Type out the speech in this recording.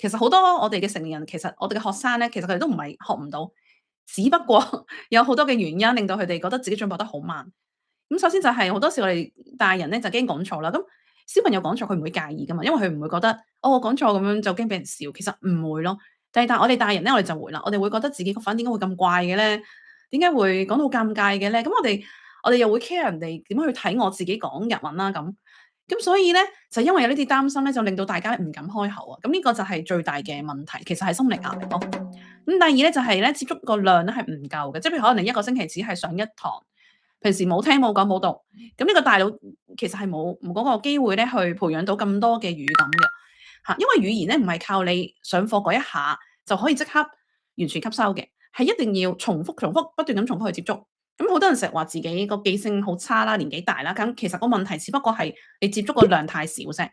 其實好多我哋嘅成年人，其實我哋嘅學生咧，其實佢哋都唔係學唔到，只不過有好多嘅原因令到佢哋覺得自己進步得好慢。咁首先就係好多時我哋大人咧就驚講錯啦，咁小朋友講錯佢唔會介意噶嘛，因為佢唔會覺得哦我講錯咁樣就驚俾人笑，其實唔會咯。但係我哋大人咧，我哋就會啦，我哋會覺得自己個反應點解會咁怪嘅咧？點解會講到尷尬嘅咧？咁我哋又會 care 人哋點樣去睇我自己講日文啦咁。咁所以咧，就因為有呢啲擔心咧，就令到大家唔敢開口啊。咁呢個就係最大嘅問題，其實係心理壓力咯。咁第二咧就係咧接觸個量咧係唔夠嘅，即係譬如可能你一個星期只係上一堂，平時冇聽冇講冇讀，咁呢個大腦其實係冇嗰個機會咧去培養到咁多嘅語感嘅嚇，因為語言咧唔係靠你上課嗰一下就可以即刻完全吸收嘅，係一定要重複重複不斷咁重複去接觸。咁好多人成日話自己個記性好差啦，年紀大啦，咁其實個問題只不過係你接觸個量太少啫。